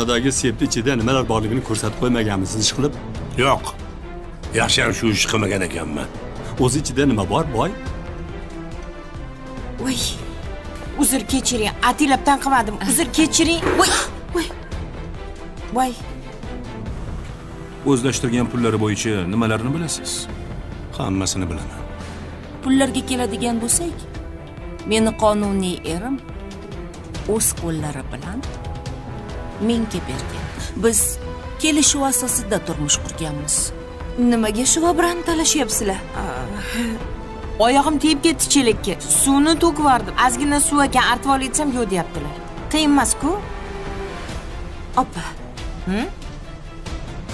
xonadagi sepni ichida nimalar borligini ko'rsatib qo'ymaganmisiz ish qilib? Yo'q. Yaxshiyam shu ish qilmagan ekanman. O'zi ichida nima bor, boy? Voy. Uzr kechiring. Atilabdan qilmadim. Uzr kechiring. Voy. Voy. Voy. O'zlashtirgan pullari bo'yicha nimalarni bilasiz? Hammasini bilaman. Pullarga keladigan bo'lsak, meni qonuniy erim o'z qo'llari bilan menga bergan. Biz kelishuv asosida turmush qurganmiz. Nimaga shu bilan talashyapsizlar? Oyog'im tegib ketdi chelakka. Suvni to'kib yubordim. Ozgina suv ekan, artib olsam yo'q deyaptilar. Qiyin emas-ku? Opa.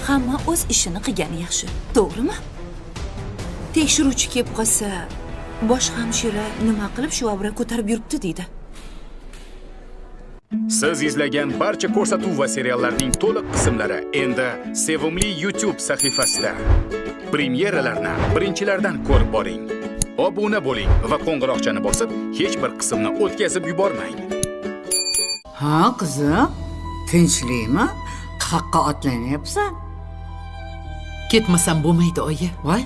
Hamma o'z ishini qilgani yaxshi, to'g'rimi? Tekshiruvchi kelib qolsa, bosh hamshira nima qilib shu bilan ko'tarib yuribdi deydi. Siz izlagan barcha ko'rsatuv va seriallarning to'liq qismlari endi Sevimli YouTube sahifasida. Premyeralarni birinchilardan ko'rib boring. Obuna bo'ling va qo'ng'iroqchani bosib, hech bir qismni o'tkazib yubormang. Ha, qizim, tinchlikmi? Qaqqa otlanyapsan? Ketmasam bo'lmaydi, oyi. Voy,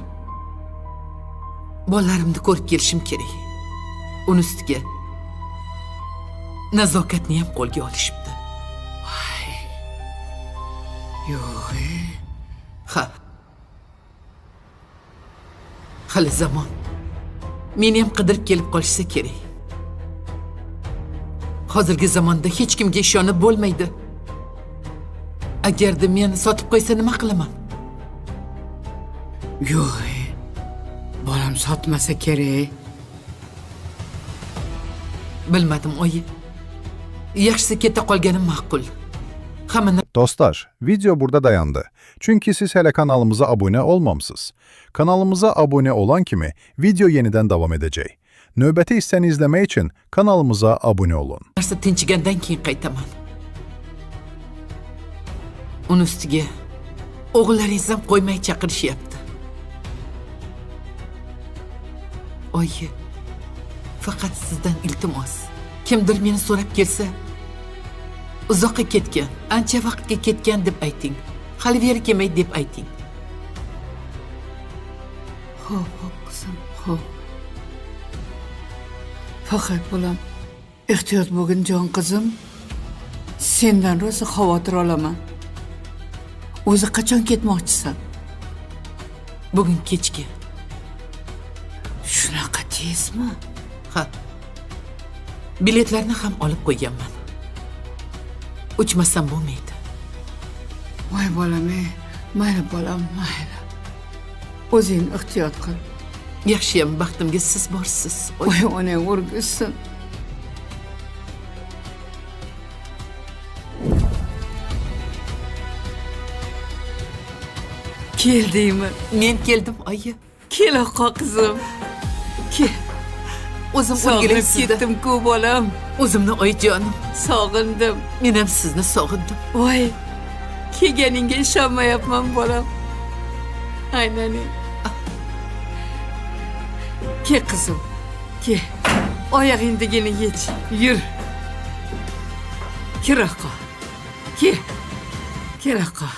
Bolalarimni ko'rib kelishim kerak. Uni ustiga nazokatni ham qo'lga olishibdi. yo'q. Ha. Hali zamon. Meni ham qidirib kelib qolishsa kerak. Hozirgi zamonda hech kimga ishonib bo'lmaydi. Agarda meni sotib qo'ysa nima qilaman? Yo'q. Bolam sotmasa kerak. Bilmadim, oyi. Yaxshisi keta qolganim ma'qul. Hamma Dostlar, video burada dayandı. Çünkü siz hele kanalımıza abone olmamışsınız. Kanalımıza abone olan kimi video yeniden devam edecek. Növbəti hissəni izləmək için kanalımıza abone olun. narsa tinchigandan keyin qaytaman. Uni ustiga o'g'illaringiz ham qo'ymay chaqirishyapti. Oyi, faqat sizdan iltimos. Kimdir meni so'rab kelsa, uzoqqa ketgan, ancha vaqtga ketgan deb ayting. Hali veri kelmaydi deb ayting. Xo'p, qizim, xo'p. Faqat bolam, ehtiyot bo'lgin jon qizim. Sendan rosa xavotir olaman. O'zi qachon ketmoqchisan? Bugun kechga. Shunaqa tezmi? Ha. Biletlarni ham olib qo'yganman. Uchmasam bo'lmaydi. Voy bolam, mayli bolam, mayli. O'zing ehtiyot qil. Yaxshiyam baxtimga siz borsiz. Voy onang o'rgilsin. Keldingmi? Men keldim, oyi. Kel oqa qizim. Kel. O'zim Sog'inib o'rgilib ketdim-ku bolam. O'zimni oyijonim. Sog'indim. Men ham sizni sog'indim. Voy. Kelganingga ishonmayapman bolam. Aynan. Kel qizim. Kel. Oyog'ingdagini yech. Yur. Kir oqa. Kel. Kel oqa.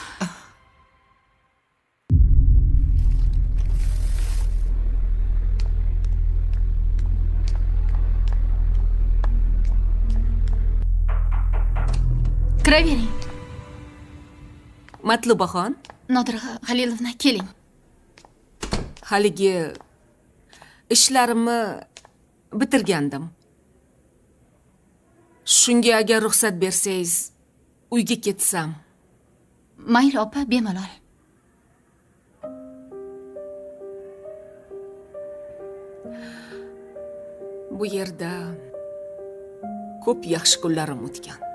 Kiravering. Matlubaxon, Nodira Halilovna, keling. haligi ishlarimni bitirgandim. Shunga agar ruxsat bersangiz, uyga ketsam. Mayli opa, bemalol. Bu yerda ko'p yaxshi kunlarim o'tgan.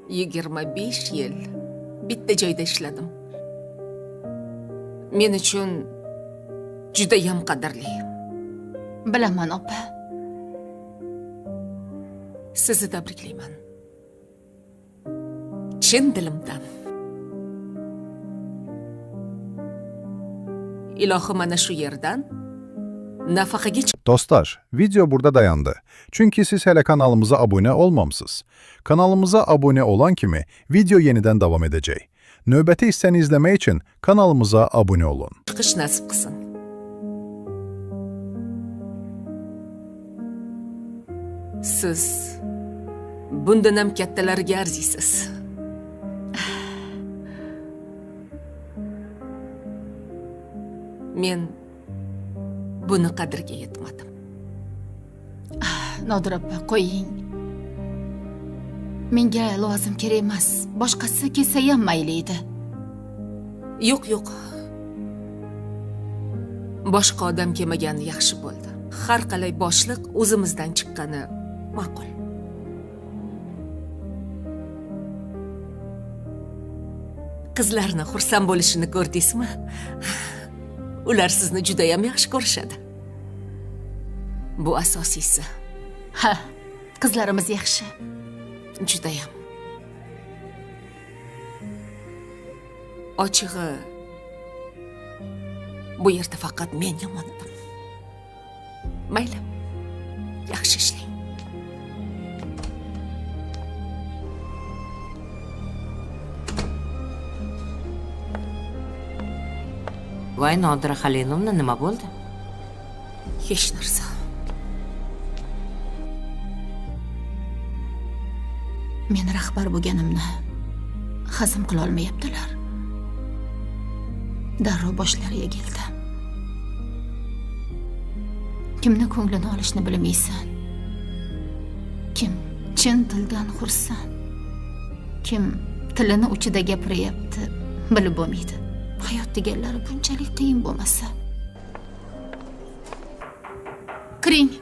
25 yil bitta joyda ishladim. Men uchun juda ham qadrli. Bilaman opa. Sizni tabriklayman. Chin dilimdan. Ilohim mana shu yerdan nafaqaga Dostlar, video burada dayandı. Çünkü siz hele kanalımıza abone olmamısınız. Kanalımıza abone olan kimi video yeniden devam edecek. Növbəti hissəni izləmək için kanalımıza abone olun. chiqish nasib qilsin. Siz bundan ham kattalariga arziysiz. Men buni qadriga yetmadim. Nodira opa, qo'ying. Menga lozim kerak emas. Boshqasi kelsa ham mayli edi. Yo'q. Boshqa odam kelmagani yaxshi bo'ldi. Har qalay boshliq o'zimizdan chiqqani ma'qul. Qizlarni xursand bo'lishini ko'rdingizmi? Ular sizni juda ham yaxshi ko'rishadi. Bu asosiysi. Ha, qizlarimiz yaxshi. Juda ham. Ochig'i, bu yerda faqat men yomon edim. Mayli. Yaxshi ishlang. Voy Nodira Xalilovna, nima bo'ldi? Hech narsa. Men rahbar bo'lganimni hazm qila olmayaptilar. Darrov boshlariga keldi. Kimni ko'nglini olishni bilmaysan. Kim chin tildan xursand. Kim tilini uchida gapiryapti, bilib bo'lmaydi. Hayot deganlari bunchalik qiyin bo'lmasa. Kiring.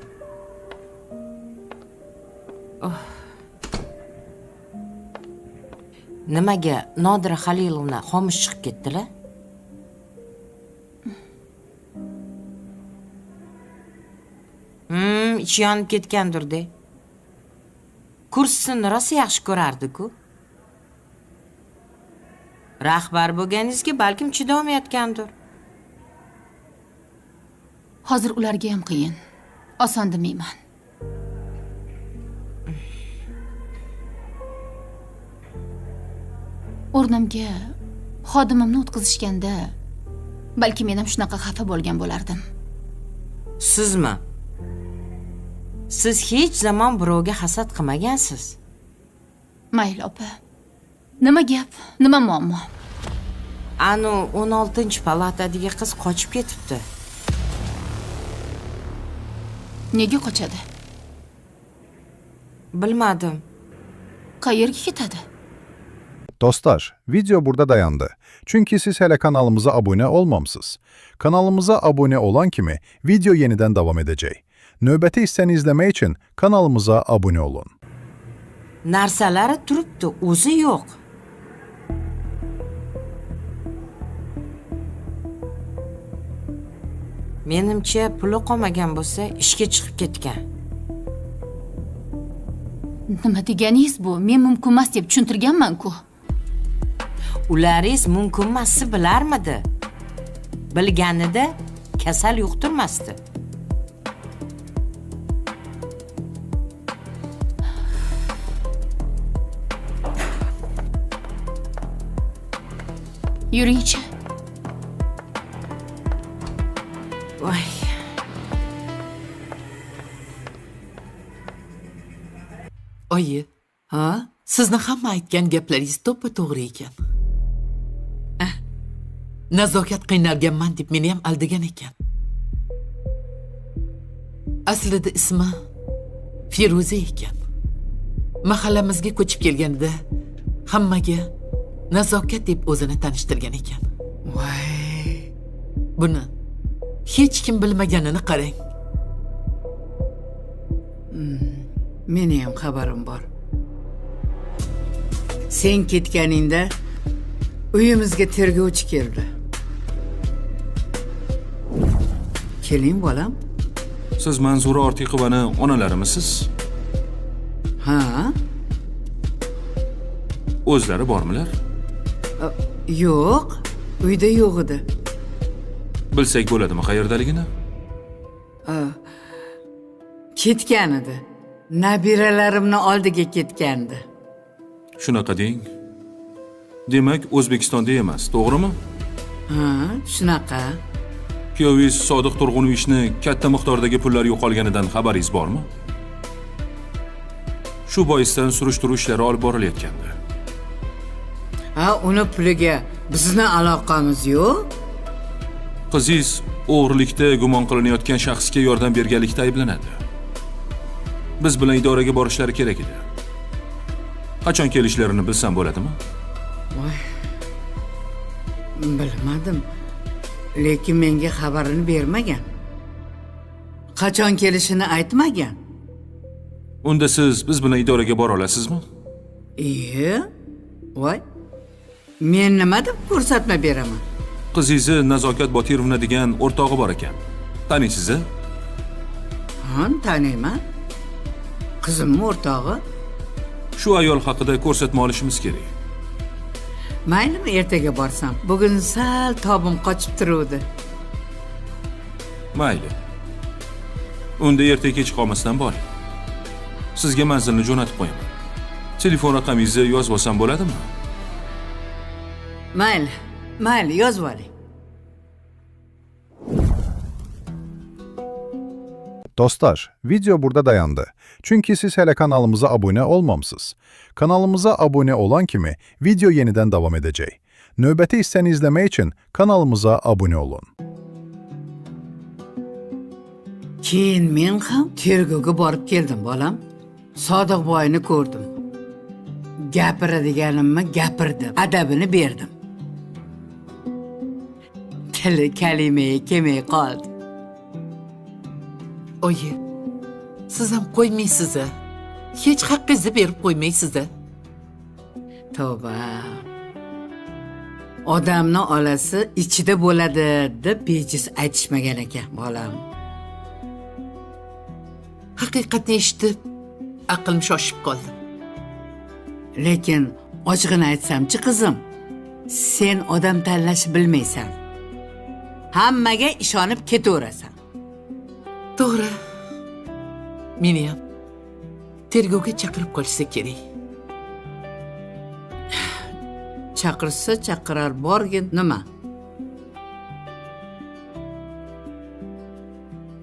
Nimaga Nodira Xalilovna xomush chiqib ketdilar? Ichi yonib ketgandir-de. Kursini rosa yaxshi ko'rardi-ku. Rahbar bo'lganingizga balkim chidolmayotgandir. Hozir ularga ham qiyin. Oson demayman. O'rnimga xodimimni o'tkazishganda balki men ham shunaqa xafa bo'lgan bo'lardim. Sizmi? Siz hech zamon birovga hasad qilmagansiz. Mayli opa. Nima gap? Nima muammo? Anu 16-palatadagi qiz qochib ketibdi. Nega qochadi? Bilmadim. Qayerga ketadi? Dostlar, video burada dayandı. Çünkü siz hele kanalımıza abone olmamısınız. Kanalımıza abone olan kimi video yeniden devam edecek. Növbəti hissəni izləmək için kanalımıza abone olun. Narsalari turibdi, o'zi yo'q. Menimcha puli qolmagan bo'lsa, ishga chiqib ketgan. Nima deganingiz bu? Men mumkin emas deb tushuntirganman-ku. Ularingiz mumkin emasni bilarmidi? Bilganida kasal yuqtirmasdi. Yuringchi. Voy. Oyi, ha? Sizni hamma aytgan gaplaringiz to'ppa-to'g'ri ekan. Nazokat qiynalganman deb meni ham aldagan ekan. Aslida ismi Feruza ekan. Mahallamizga ko'chib kelganida hammaga Nazokat deb o'zini tanishtirgan ekan. Voy. Buni hech kim bilmaganini qarang. Meni ham xabarim bor. Sen ketganingda uyimizga tergovchi keldi. Keling, bolam. Siz Manzura Ortiqovani onalarimisiz? Ha? O'zlari bormilar? Yo'q, uyda yo'q edi. Bilsak bo'ladimi qayerdaligini? Ketgan edi. Nabiralarimni oldiga ketgandi. Shunaqa deng. Demak, O'zbekistonda emas, to'g'rimi? Ha, shunaqa. Kuyovingiz Sodiq Turg'unovichni katta miqdordagi pullar yo'qolganidan xabaringiz bormi? Shu boisdan surishtiruv ishlari olib borilayotgandi. Ha, uni puliga bizning aloqamiz yo'q. Qizingiz o'g'rilikda gumon qilinayotgan shaxsga yordam berganlikda ayblanadi. Biz bilan idoraga borishlari kerak edi. Qachon kelishlarini bilsam bo'ladimi? Voy. Bilmadim. Lekin menga xabarini bermagan. Qachon kelishini aytmagan. Unda siz biz bilan idoraga bora olasizmi? Voy. Men nima deb ko'rsatma beraman? Qizingizni Nazokat Botirovna degan o'rtog'i bor ekan. Taniysiz-a? Ha, taniyman. Qizimning o'rtog'i. Shu ayol haqida ko'rsatma olishimiz kerak. Maylimi ertaga borsam? Bugun sal tobim qochib turuvdi. Mayli. Unda ertaga kech qolmasdan bor. Sizga manzilni jo'natib qo'yaman. Telefon raqamingizni yozib olsam bo'ladimi? Mayli, yozib oling. Dostlar, video burada dayandı. Çünkü siz hele kanalımıza abone olmamısınız. Kanalımıza abone olan kimi video yeniden devam edecek. Növbəti hissəni izlemek için kanalımıza abone olun. Keyin men ham tergovga borib keldim, bolam. Sodiq boyni ko'rdim. Gapiradiganimni gapirdim, adabini berdim. Tili kalimaga kelmay qoldi. Oyi, siz ham qo'ymaysiz-a? Hech haqqingizni berib qo'ymaysiz-a? Tavba. Odamni olasi ichida bo'ladi deb bejiz aytishmagan ekan, bolam. Haqiqatni eshitib, aqlim shoshib qoldi. Lekin ochig'ini aytsam-chi, qizim, sen odam tanlashni bilmaysan. Hammaga ishonib ketaverasan. To'g'ri. Meni ham tergovga chaqirib qolsa kerak. Chaqirsa chaqirar, borgin, nima?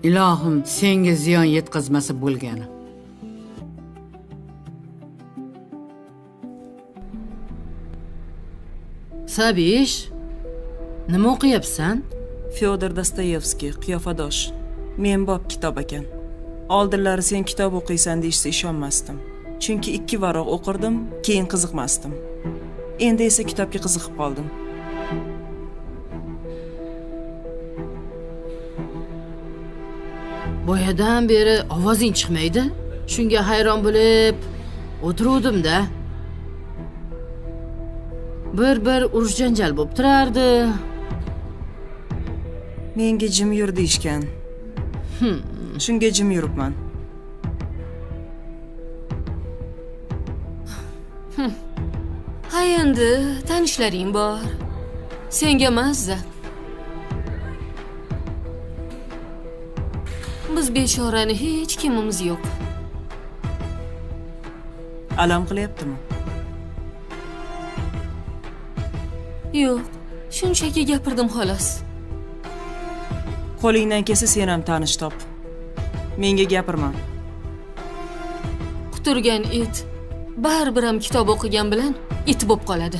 Ilohim senga ziyon yetkazmasa bo'lgani. Sabish, nima o'qiyapsan? Fyodor Dostoyevskiy, Qiyofadosh. Menbop kitob ekan. Oldinlari sen kitob o'qiysan deyishsa ishonmasdim. Chunki 2 varoq o'qirdim, keyin qiziqmasdim. Endi esa kitobga qiziqib qoldim. Boyadan beri ovozing chiqmaydi. Shunga hayron bo'lib o'tiruvdim-da. Bir urush janjal bo'lib turardi. Menga jim yur deyishgan. Shunga jim yuribman. Ha endi tanishlaring bor. Senga mazza. Biz bechorani hech kimimiz yo'q. Alam qilyaptimi? Yo'q, shunchaki gapirdim xolos. Qo'lingdan kelsa sen ham tanish top. Menga gapirma. Quturgan it baribir ham kitob o'qigan bilan it bo'lib qoladi.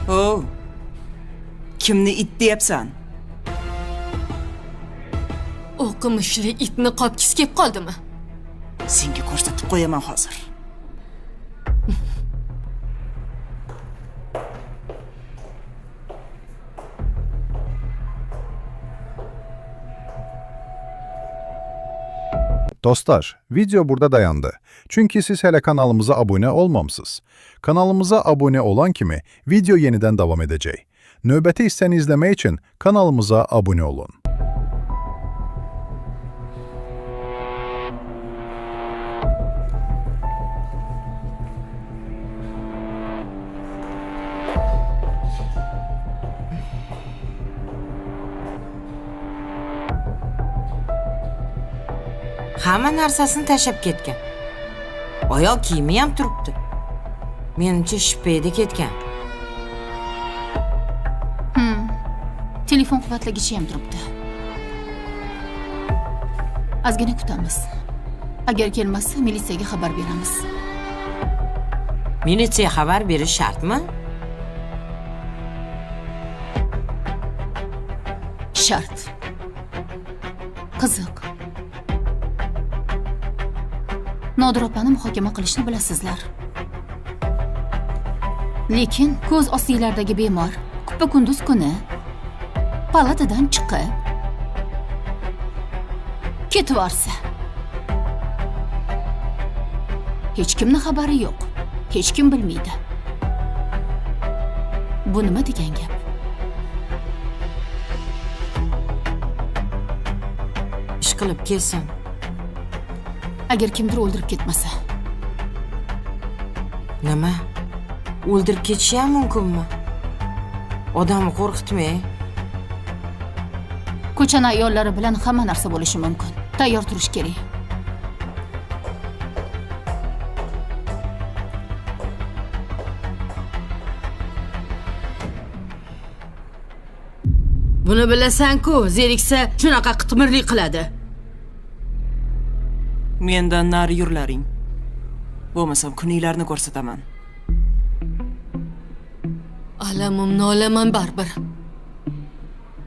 Oh. Kimni it deyapsan? O'qimishli itni qopkisi kelib qoldimi? Senga ko'rsatib qo'yaman hozir. Dostlar, video burada dayandı. Çünkü siz hele kanalımıza abone olmamısınız. Kanalımıza abone olan kimi video yeniden devam edecek. Növbəti hissəni izlemek için kanalımıza abone olun. hamma narsasini tashlab ketgan. Oyoq kiyimi ham turibdi. Menimcha shipayda ketgan. Telefon quvvatlagichi ham turibdi. Ozgina kutamiz. Agar kelmasa, militsiyaga xabar beramiz. Militsiyaga xabar berish shartmi? Shart. Qiziq. Nodir opani muhokama qilishni bilasizlar. Lekin ko'z ostinglardagi bemor kuppa-kunduz kuni palatadan chiqib ketvorsa, hech kimning xabari yo'q. Hech kim bilmaydi. Bu nima degan gap? Ish qilib kelsin. Agar kimdir o'ldirib ketmasa. Nima? O'ldirib ketishi ham mumkinmi? Odamni qo'rqitmay. Ko'chani ayollari bilan hamma narsa bo'lishi mumkin. Tayyor turish kerak. Buni bilasan-ku, zeriksa shunaqa qitmirlik qiladi. Mendan nari yurlaring. Bo'lmasam kuninglarni ko'rsataman. Alamimni olaman baribir.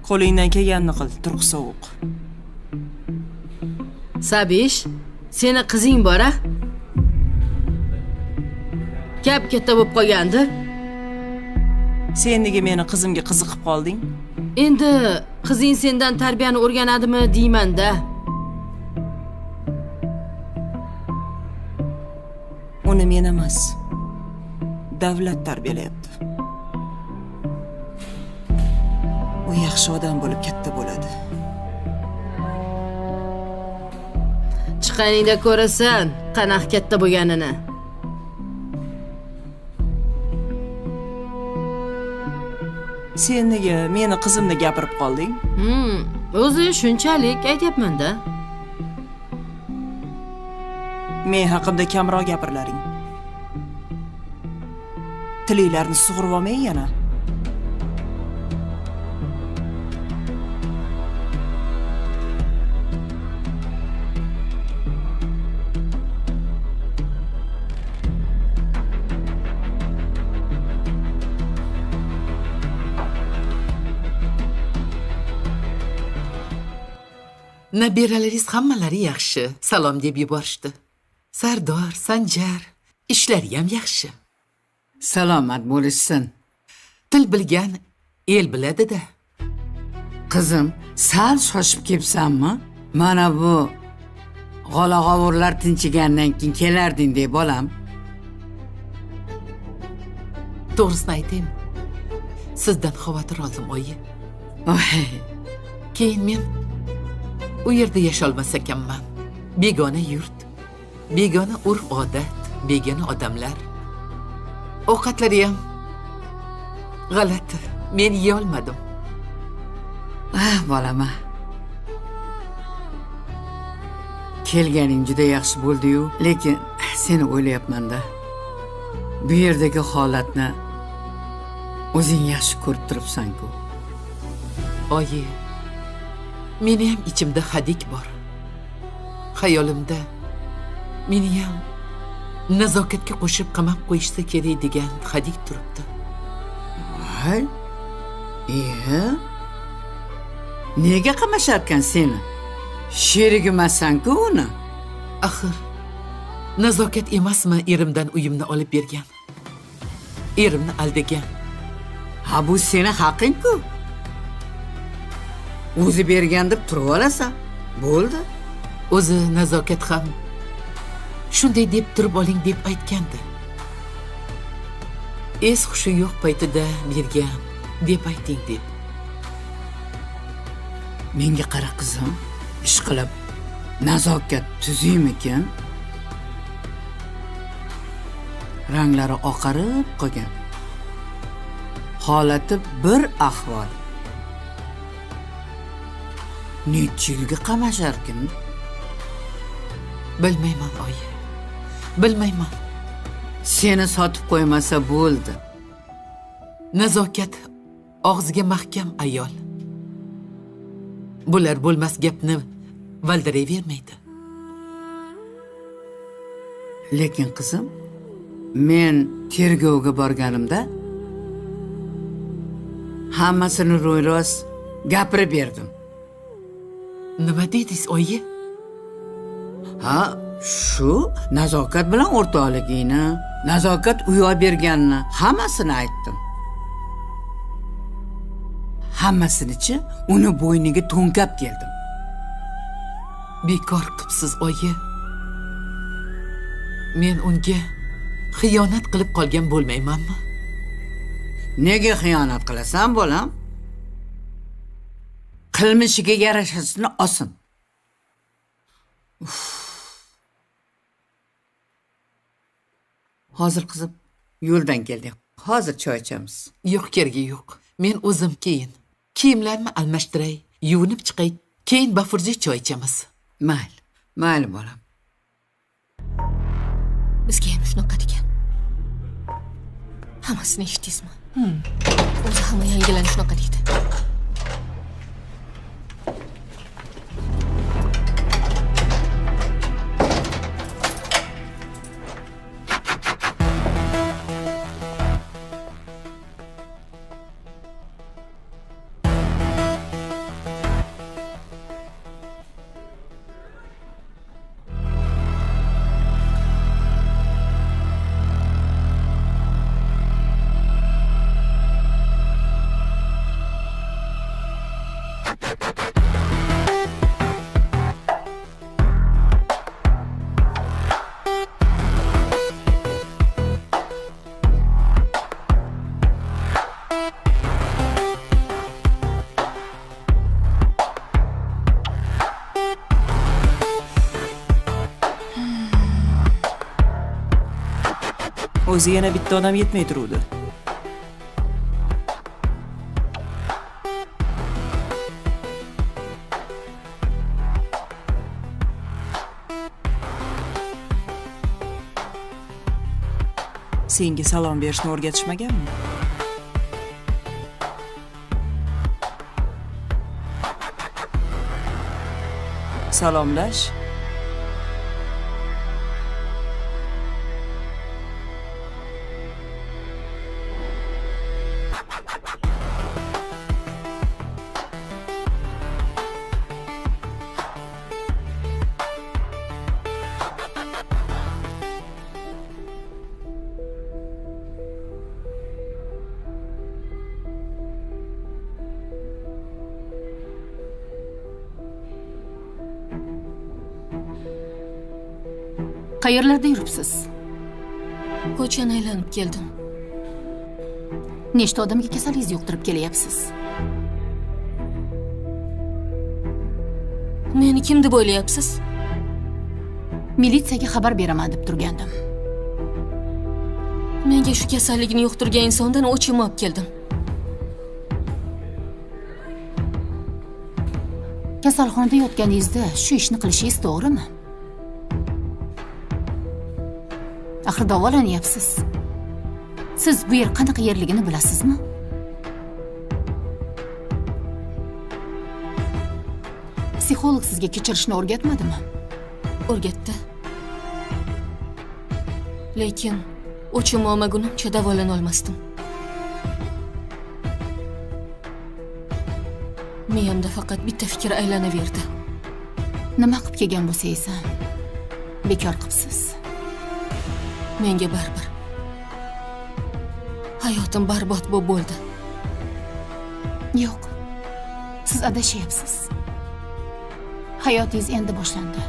Qo'lingdan kelganini qil, turq sovuq. Sabish, seni qizing bor-a? Gap katta bo'lib qolgandir. Sen nega meni qizimga qiziqib qolding? Endi qizing sendan tarbiyani o'rganadimi deyman-da. Uni men emas, davlat tarbiyalayapti. U yaxshi odam bo'lib katta bo'ladi. Chiqqaningda ko'rasan, qanaqa katta bo'lganini. Sen nega meni qizimni gapirib qolding? O'zi shunchalik aytyapman-da. Men haqimda kamroq gapirlaring. Tilinglarni sug'urib olmay yana. Nabiralaringiz hammalari yaxshi. Salom deb yuborishdi. Sardor, Sanjar, ishlari ham yaxshi. Salomat bo'lishsin. Til bilgan el biladi-da. Qizim, sal shoshib kelsanmi? Mana bu g'ala-g'ovurlar tinchigandan keyin kelarding deb bolam. To'g'risini aytaymi? Sizdan xavotir oldim, oyi. Keyin men u yerda yasholmas ekanman. Begona yurt, begona urf-odat, begona odamlar. Ovqatlari ham g'alati. Men yeya olmadim. Bolama. Kelganing juda yaxshi bo'ldi-yu, lekin seni o'ylayapman-da. Bu yerdagi holatni o'zing yaxshi ko'rib turibsan-ku. Oyi, meni ham ichimda hadik bor. Xayolimda meni ham nazokatga qo'shib qamab qo'yishsa kerak degan hadik turibdi. Voy. Nega qamasharkan seni? Sherigimasan-ku uni. Axir nazokat emasmi erimdan uyimni olib bergan? Erimni aldagan. Ha, bu seni haqing-ku. O'zi bergan deb turib olasan. Bo'ldi. O'zi nazokat ham shunday deb turib oling deb aytgandi. Es hushi yo'q paytida bergan deb ayting deb. Menga qara qizim, ish qilib nazokat tuzuymikin? Ranglari oqarib qolgan. Holati bir ahvol. Necha yilga qamasharkin? Bilmayman, oyi. Bilmayman. Seni sotib qo'ymasa bo'ldi. Nazokat og'ziga mahkam ayol. Bular bo'lmas gapni valdirayvermaydi. Lekin qizim, men tergovga borganimda hammasini ro'y-rost gapirib berdim. Nima dedingiz, oyi? Ha, shu nazokat bilan o'rtoqligingni, nazokat uyoq berganini hammasini aytdim. Hammasini-chi uni bo'yniga to'nkab keldim. Bekor qilibsiz, oyi. Men unga xiyonat qilib qolgan bo'lmaymanmi? Nega xiyonat qilasan, bolam? Qilmishiga yarashasini olsin. Hozir qizim, yo'ldan keldik. Hozir choy ichamiz. Yo'q, keragi yo'q. Men o'zim keyin kiyimlarni almashtiray, yuvinib chiqay, keyin bafurja choy ichamiz. Mayli bolam. Bizga ham shunaqa degan. Hammasini eshitdingizmi? O'zi hamma yangilarni shunaqa deydi. O'zi yana bitta odam yetmay turuvdi. Senga salom berishni o'rgatishmaganmi? Salomlash. Qayerlarda yuribsiz? Ko'chani aylanib keldim. Nechta odamga kasalligingizni yuqtirib kelyapsiz? Meni kim deb o'ylayapsiz? Militsiyaga xabar beraman deb turgandim. Menga shu kasallikni yuqtirgan insondan o'chim olib keldim. Kasalxonada yotganingizda shu ishni qilishingiz to'g'rimi? Axir davolanyapsiz. Siz bu yer qanaqa yerligini bilasizmi? Psixolog sizga kechirishni o'rgatmadimi? O'rgatdi. Lekin o'chim olmagunimcha davolana olmasdim. Miyamda faqat bitta fikr aylanaverdi. Nima qilib kelgan bo'lsangiz ham bekor qilibsiz. Menga baribir. Hayotim barbod bo'ldi. Yo'q. Siz adashyapsiz. Hayotingiz endi boshlandi.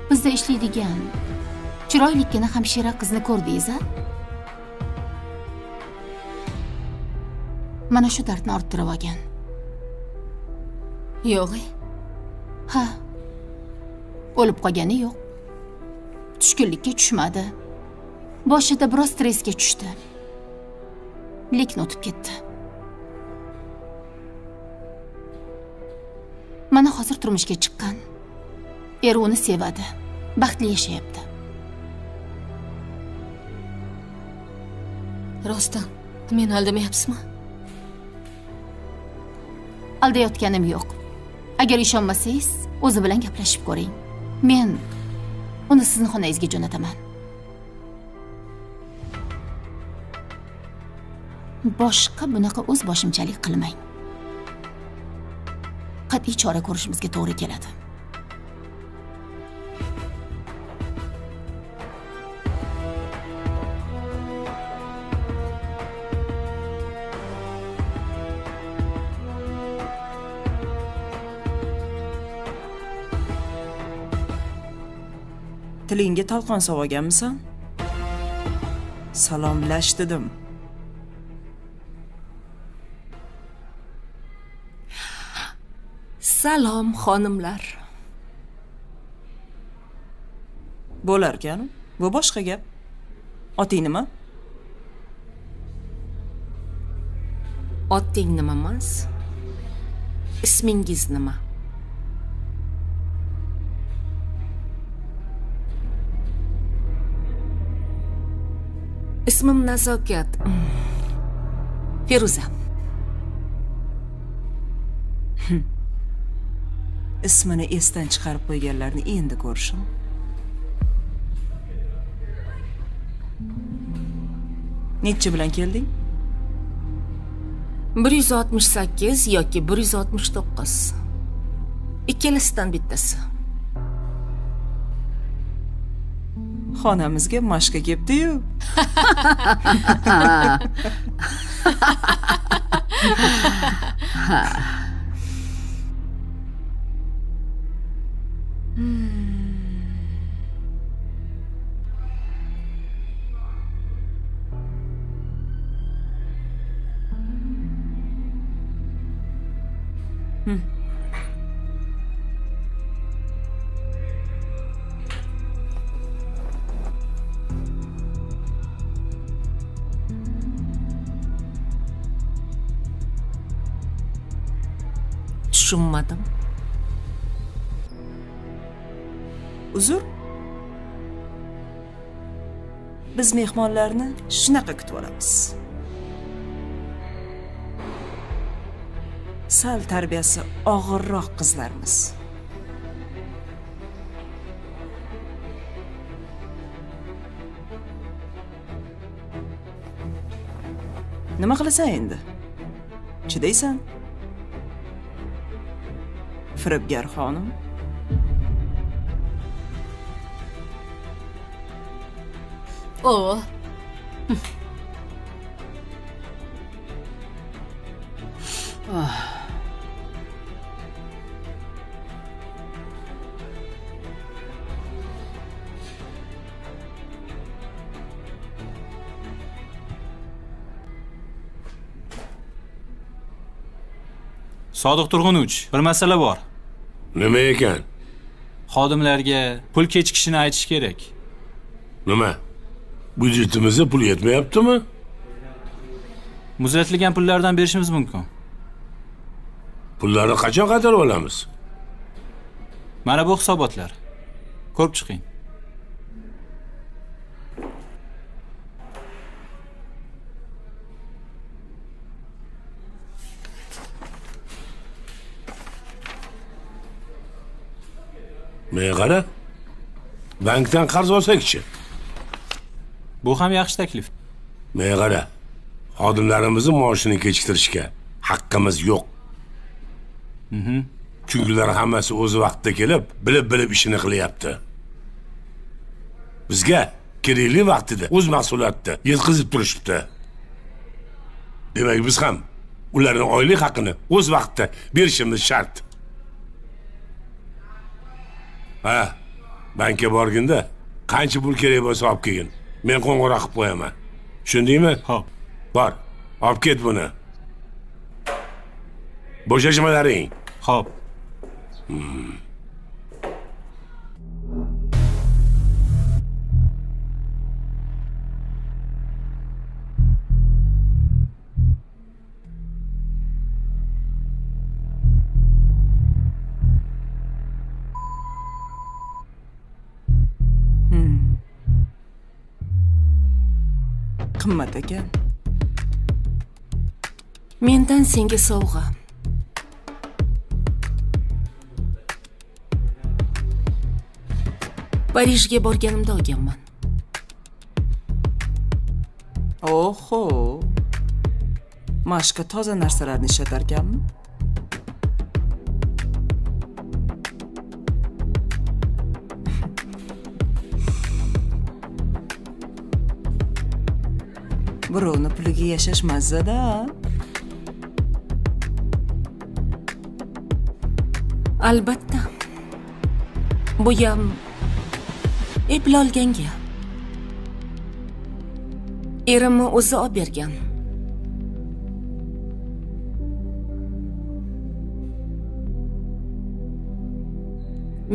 Bizda ishlaydigan chiroylikkina hamshira qizni ko'rdingiz-a? Mana shu dardni orttirib olgan. Yo'q. Ha. O'lib qolgani yo'q. Tushkunlikka tushmadi. Boshida biroz stressga tushdi. Lekin o'tib ketdi. Mana hozir turmushga chiqqan. eri uni sevadi, baxtli yashayapti. Rostdan, men aldamayapsizmi? Aldayotganim yo'q. Agar ishonmasangiz, o'zi bilan gaplashib ko'ring. Men uni sizning xonangizga jo'nataman. Boshqa bunaqa o'z boshimchalik qilmang. Qat'iy chora ko'rishimizga to'g'ri keladi. Tilingga talqon sog'aganmisan? Salomlash dedim. Salom xonimlar. Bo'larkan, bu boshqa gap. Oting nima? Oting nima emas? Ismingiz nima? Ismim Nazokat. Feruza. Ismini esdan chiqarib qo'yganlarni endi ko'rishim. Necha bilan kelding? 168 yoki 169. Ikkalasidan bittasi. Xonamizga mashqa kelibdi-yu. Tushunmadim. Uzr. Biz mehmonlarni shunaqa kutib olamiz. Sal tarbiyasi og'irroq qizlarimiz. Nima qilasan endi? Chidaysan? Firibgar xonim. Oh. Sodiq Turg'unovich, bir masala bor. Nima ekan? Xodimlarga pul kechikishini aytish kerak. Nima? Budjetimizga pul yetmayaptimi? Muzlatilgan pullardan berishimiz mumkin. Pullarni qachon qaytarib olamiz? Mana bu hisobotlar. Ko'rib chiqing. Men qara. Bankdan qarz olsak-chi? Bu ham yaxshi taklif. Men qara. Xodimlarimizni maoshini kechiktirishga haqqimiz yo'q. Chunki ular hammasi o'z vaqtida kelib, bilib ishini qilyapti. Bizga kerakli vaqtida o'z mahsulotni yetkazib turishibdi. Demak, biz ham ularning oylik haqqini o'z vaqtida berishimiz shart. Ha, bankka borganda qancha pul kerak bo'lsa olib kelgin. Men qo'ng'iroq qilib qo'yaman. Tushundingmi? Xo'p. Bor, olib ket buni. Bo'shashmalaring. Xo'p. qimmat ekan. Mendan senga sovg'a. Parijga borganimda olganman. Oho. Mashqa toza narsalarni ishlatarkanmi? Birovni puliga yashash mazza-da. Albatta. Bu ham eplolganga. Erimni o'zi olib bergan.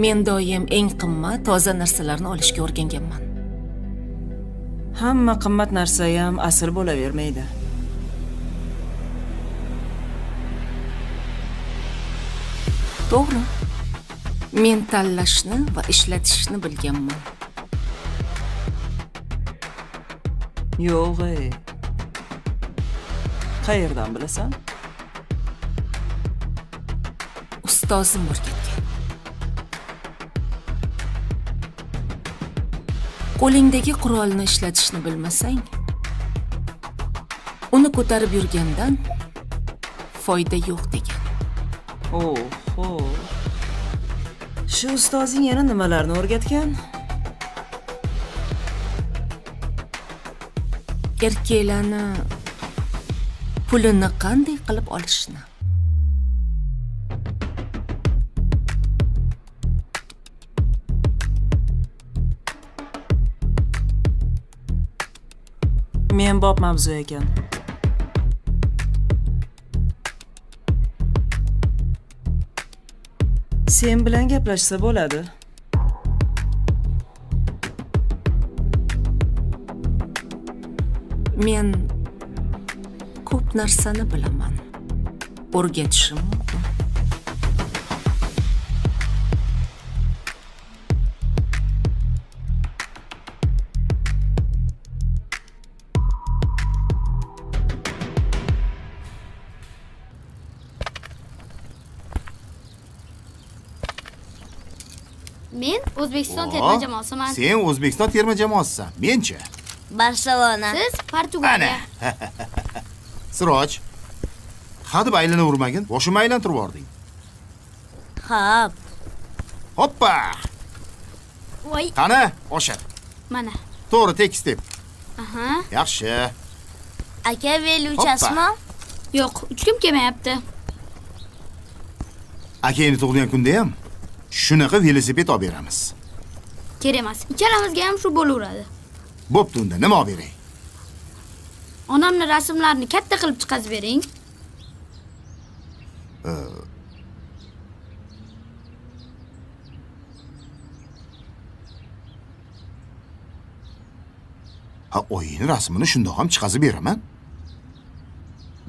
Men doim eng qimmat, toza narsalarni olishga o'rganganman. Hamma qimmat narsa ham asl bo'lavermaydi. To'g'ri. Men tanlashni va ishlatishni bilganman. Yo'q. Qayerdan bilasan? Ustozim o'rgatgan. Qo'lingdagi qurolni ishlatishni bilmasang, uni ko'tarib yurgandan foyda yo'q degan. Oho. Shu ustozing yana nimalarni o'rgatgan? Erkaklarni pulini qanday qilib olishni. Men bob mavzu ekan. Sen bilan gaplashsa bo'ladi. Men ko'p narsani bilaman. O'rgatishim mumkin. Men O'zbekiston terma jamoasiman. Sen O'zbekiston terma jamoasisan. Men-chi? Barselona. Siz Portugaliya. Siroj. Hadeb aylanavermagin, boshimni aylantirib yubording. Xo'p. Hoppa! Voy. Qani, oshar. Mana. To'g'ri, tekis deb. Aha. Yaxshi. Aka, veli uchasizmi? Yo'q, 3 kun kelmayapti. Akangni tug'ilgan kunda ham shunaqa velosiped olib beramiz. Kerak emas. Ikkalamizga ham shu bo'laveradi. Bo'pti, unda nima olib beray? Onamni rasmlarini katta qilib chiqazib bering. Ha, o'yin rasmini shundoq ham chiqazib beraman.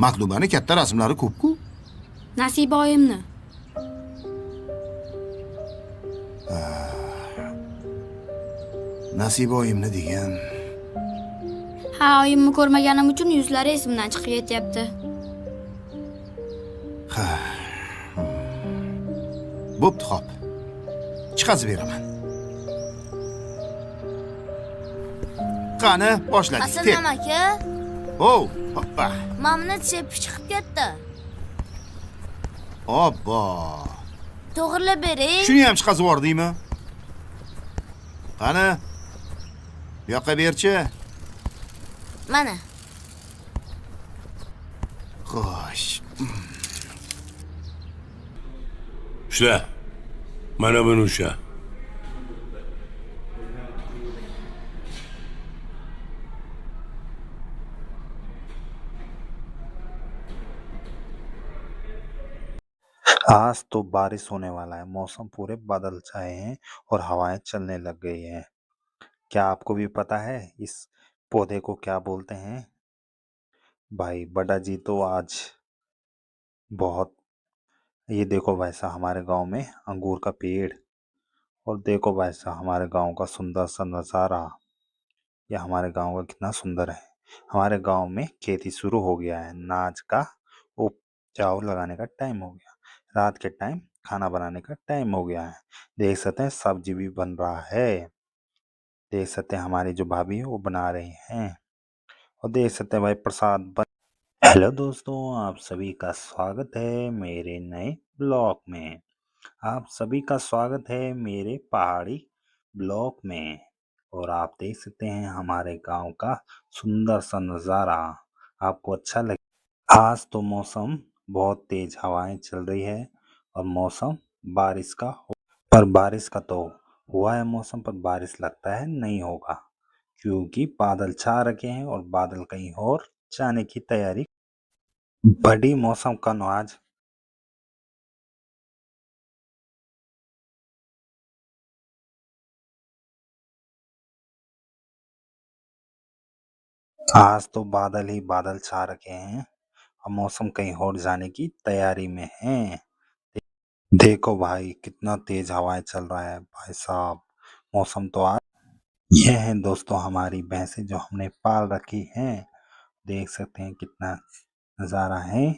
Matlubani katta rasmlari ko'p-ku. Nasiba oyimni. Nasiba oyimni degan. Ha, oyimni ko'rmaganim uchun yuzlari esimdan chiqib ketyapti. Ha. Bo'pti, xo'p. Chiqazib beraman. Qani, boshladik. Asalom aka. Oh, hoppa. Mamni chepib chiqib ketdi. Obbo. To'g'rilab bering. Shuni ham chiqazib yubordingmi? Qani? Bu yoqqa berchi. Mana. Xo'sh. Ushla. Mana buni ushla. आज तो बारिश होने वाला है। मौसम पूरे बादल छाए हैं और हवाएं चलने लग गई हैं। क्या आपको भी पता है इस पौधे को क्या बोलते हैं? भाई बड़ा जी तो आज बहुत, ये देखो वैसा हमारे गांव में अंगूर का पेड़, और देखो वैसा हमारे गांव का सुंदर सा नज़ारा। ये हमारे गांव का कितना सुंदर है। हमारे गांव में खेती शुरू हो गया है। नाच का उपजाऊ लगाने का टाइम हो गया। रात के टाइम खाना बनाने का टाइम हो गया है। देख सकते हैं सब्जी भी बन रहा है। देख सकते हैं हमारी जो भाभी है वो बना रही हैं। और देख सकते हैं भाई प्रसाद बन। हेलो दोस्तों, आप सभी का स्वागत है मेरे नए ब्लॉग में। आप सभी का स्वागत है मेरे पहाड़ी ब्लॉग में। और आप देख सकते हैं हमारे गांव का सुंदर सा नज़ारा। आपको अच्छा लगे। आज तो मौसम बहुत तेज हवाएं चल रही है और मौसम बारिश का पर बारिश का तो हुआ है मौसम, पर बारिश लगता है नहीं होगा, क्योंकि बादल छा रखे हैं और बादल कहीं और जाने की तैयारी। बड़ी मौसम का नवाज। आज तो बादल ही बादल छा रखे हैं और मौसम कहीं और जाने की तैयारी में है। देखो भाई कितना तेज हवाएं चल रहा है भाई साहब। मौसम तो आज यह है दोस्तों हमारी भैंसें जो हमने पाल रखी हैं। देख सकते हैं कितना नज़ारा है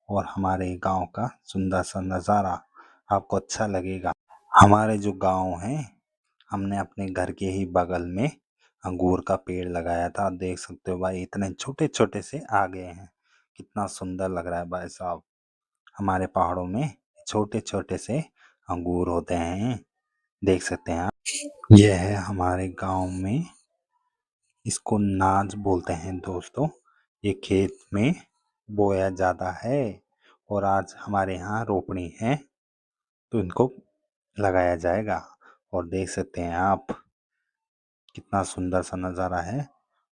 और हमारे गांव का सुंदर सा नज़ारा आपको अच्छा लगेगा। हमारे जो गांव है, हमने अपने घर के ही बगल में अंगूर का पेड़ लगाया था। देख सकते हो भाई इतने छोटे छोटे से आ गए हैं। कितना सुंदर लग रहा है भाई साहब। हमारे पहाड़ों में छोटे छोटे से अंगूर होते हैं। देख सकते हैं आप। यह है हमारे गांव में, इसको नाज बोलते हैं दोस्तों। ये खेत में बोया जाता है और आज हमारे यहाँ रोपनी है तो इनको लगाया जाएगा। और देख सकते हैं आप कितना सुंदर सा नज़ारा है।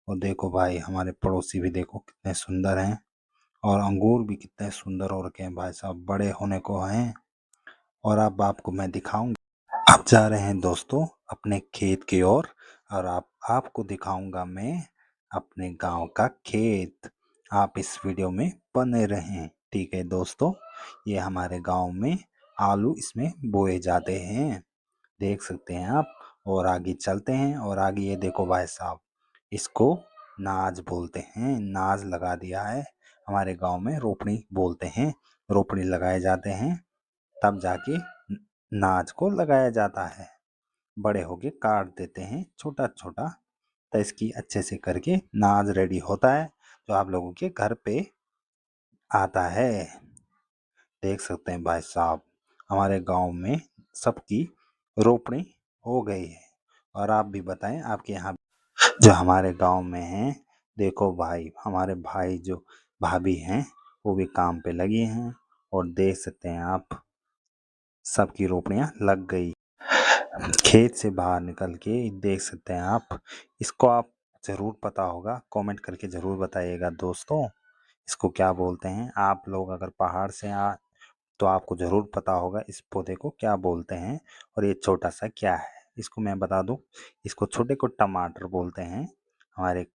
और देखो भाई हमारे पड़ोसी भी देखो कितने सुंदर हैं और अंगूर भी कितने सुंदर हो रखे हैं भाई साहब, बड़े होने को हैं। और अब आपको मैं दिखाऊंगा। अब जा रहे हैं दोस्तों अपने खेत की ओर और आपको दिखाऊंगा मैं अपने गांव का खेत। आप इस वीडियो में बने रहें, ठीक है दोस्तों। ये हमारे गांव में आलू इसमें बोए जाते हैं, देख सकते हैं आप। और आगे चलते हैं और आगे ये देखो भाई साहब, इसको नाज बोलते हैं। नाज लगा दिया है। हमारे गांव में रोपनी बोलते हैं। रोपनी लगाए जाते हैं तब जाके नाज को लगाया जाता है। बड़े होके काट देते हैं छोटा छोटा, तो इसकी अच्छे से करके नाज रेडी होता है जो आप लोगों के घर पे आता है। देख सकते हैं भाई साहब हमारे गांव में सबकी रोपनी हो गई है। और आप भी बताएं आपके यहाँ जो हमारे गांव में हैं। देखो भाई हमारे भाई जो भाभी हैं वो भी काम पे लगी हैं और देख सकते हैं आप सबकी रोपनियां लग गई। खेत से बाहर निकल के देख सकते हैं आप। इसको आप ज़रूर पता होगा, कमेंट करके ज़रूर बताइएगा दोस्तों इसको क्या बोलते हैं। आप लोग अगर पहाड़ से तो आपको ज़रूर पता होगा इस पौधे को क्या बोलते हैं। और ये छोटा सा क्या है इसको मैं बता दूं, इसको छोटे को टमाटर बोलते हैं हमारे।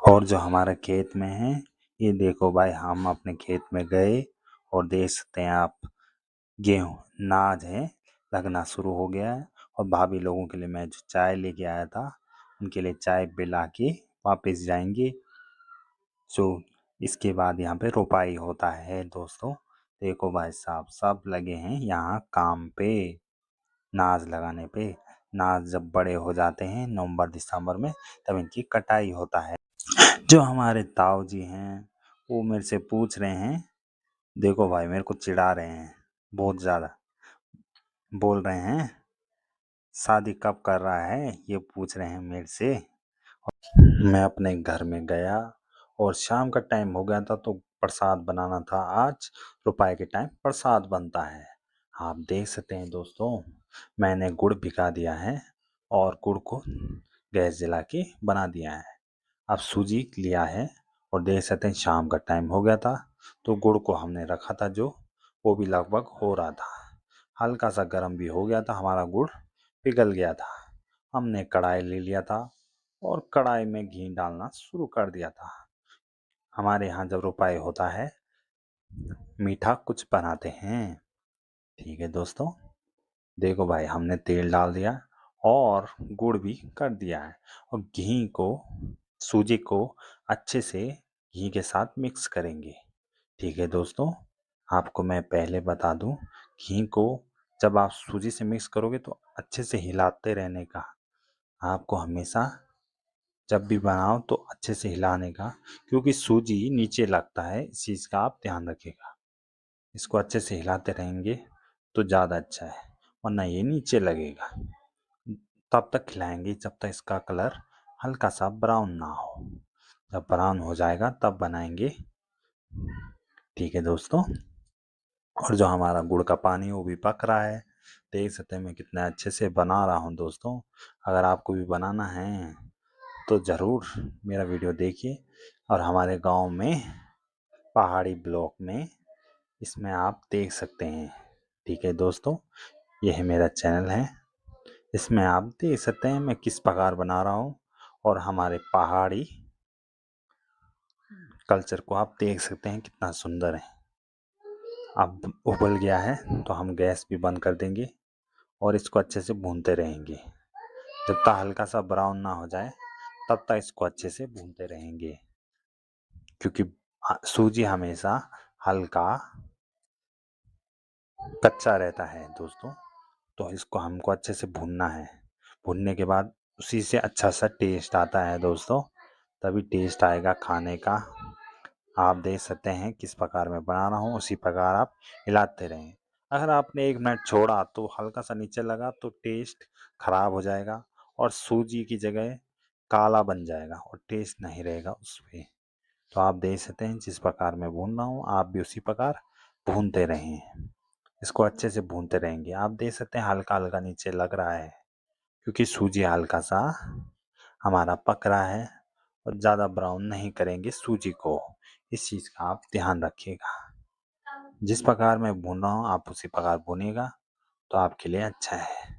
और जो हमारा खेत में है, ये देखो भाई हम अपने खेत में गए और देख सकते हैं आप गेहूँ नाज है लगना शुरू हो गया है। और भाभी लोगों के लिए मैं जो चाय लेके आया था उनके लिए चाय पिला के वापस जाएंगे। जो इसके बाद यहाँ पे रोपाई होता है दोस्तों। देखो भाई साहब सब लगे हैं यहाँ काम पे, नाज लगाने पे। नाज जब बड़े हो जाते हैं नवंबर दिसंबर में तब इनकी कटाई होता है। जो हमारे ताऊ जी हैं वो मेरे से पूछ रहे हैं, देखो भाई मेरे को चिढ़ा रहे हैं बहुत ज़्यादा। बोल रहे हैं शादी कब कर रहा है ये पूछ रहे हैं मेरे से। मैं अपने घर में गया और शाम का टाइम हो गया था तो प्रसाद बनाना था। आज रुपए के टाइम प्रसाद बनता है। आप देख सकते हैं दोस्तों मैंने गुड़ भिगा दिया है और गुड़ को गैस जला के बना दिया है। अब सूजी लिया है और देख सकते हैं शाम का टाइम हो गया था तो गुड़ को हमने रखा था जो वो भी लगभग हो रहा था। हल्का सा गर्म भी हो गया था, हमारा गुड़ पिघल गया था। हमने कढ़ाई ले लिया था और कढ़ाई में घी डालना शुरू कर दिया था। हमारे यहाँ जब रुपए होता है मीठा कुछ बनाते हैं, ठीक है दोस्तों। देखो भाई हमने तेल डाल दिया और गुड़ भी कर दिया है और घी को सूजी को अच्छे से घी के साथ मिक्स करेंगे। ठीक है दोस्तों, आपको मैं पहले बता दूं, घी को जब आप सूजी से मिक्स करोगे तो अच्छे से हिलाते रहने का। आपको हमेशा जब भी बनाओ तो अच्छे से हिलाने का, क्योंकि सूजी नीचे लगता है, इस चीज़ का आप ध्यान रखिएगा। इसको अच्छे से हिलाते रहेंगे तो ज़्यादा अच्छा है, वरना ये नीचे लगेगा। तब तक खिलाएंगे जब तक इसका कलर हल्का सा ब्राउन ना हो। जब ब्राउन हो जाएगा तब बनाएंगे। ठीक है दोस्तों, और जो हमारा गुड़ का पानी वो भी पक रहा है। देख सकते हैं मैं कितना अच्छे से बना रहा हूँ दोस्तों। अगर आपको भी बनाना है तो ज़रूर मेरा वीडियो देखिए। और हमारे गांव में पहाड़ी ब्लॉक में इसमें आप देख सकते हैं। ठीक है दोस्तों, यह मेरा चैनल है, इसमें आप देख सकते हैं मैं किस प्रकार बना रहा हूँ। और हमारे पहाड़ी कल्चर को आप देख सकते हैं कितना सुंदर है। अब उबल गया है तो हम गैस भी बंद कर देंगे और इसको अच्छे से भूनते रहेंगे जब तक हल्का सा ब्राउन ना हो जाए, तब तक इसको अच्छे से भूनते रहेंगे। क्योंकि सूजी हमेशा हल्का कच्चा रहता है दोस्तों, तो इसको हमको अच्छे से भूनना है। भूनने के बाद उसी से अच्छा सा टेस्ट आता है दोस्तों, तभी टेस्ट आएगा खाने का। आप देख सकते हैं किस प्रकार मैं बना रहा हूँ, उसी प्रकार आप हिलाते रहें। अगर आपने 1 मिनट छोड़ा तो हल्का सा नीचे लगा तो टेस्ट खराब हो जाएगा और सूजी की जगह काला बन जाएगा और टेस्ट नहीं रहेगा उसमें। तो आप देख सकते हैं जिस प्रकार मैं भून रहा हूँ, आप भी उसी प्रकार भूनते रहें। इसको अच्छे से भूनते रहेंगे। आप देख सकते हैं हल्का हल्का नीचे लग रहा है, क्योंकि सूजी हल्का सा हमारा पक रहा है और ज़्यादा ब्राउन नहीं करेंगे सूजी को। इस चीज़ का आप ध्यान रखिएगा। जिस प्रकार मैं भून रहा हूँ आप उसी प्रकार भूनिएगा तो आपके लिए अच्छा है,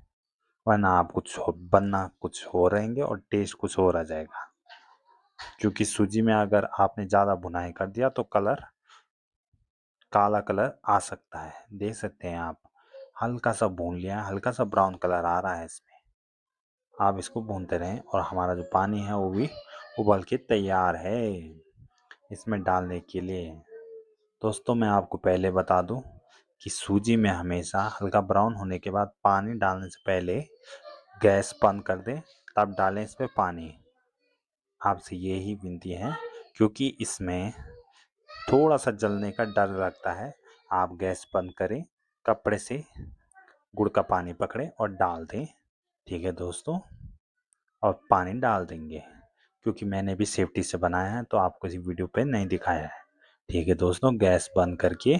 वरना आप बनना कुछ हो रहेंगे और टेस्ट कुछ और आ जाएगा। क्योंकि सूजी में अगर आपने ज़्यादा भुनाई कर दिया तो काला कलर आ सकता है। देख सकते हैं आप हल्का सा भून लिया है, हल्का सा ब्राउन कलर आ रहा है इसमें। आप इसको भूनते रहें और हमारा जो पानी है वो भी उबल के तैयार है इसमें डालने के लिए। दोस्तों मैं आपको पहले बता दूं कि सूजी में हमेशा हल्का ब्राउन होने के बाद पानी डालने से पहले गैस बंद कर दें, तब डालें इसमें पानी। आपसे यही विनती है, क्योंकि इसमें थोड़ा सा जलने का डर लगता है। आप गैस बंद करें, कपड़े से गुड़ का पानी पकड़ें और डाल दें। ठीक है दोस्तों, और पानी डाल देंगे, क्योंकि मैंने भी सेफ्टी से बनाया है तो आपको इस वीडियो पे नहीं दिखाया है। ठीक है दोस्तों, गैस बंद करके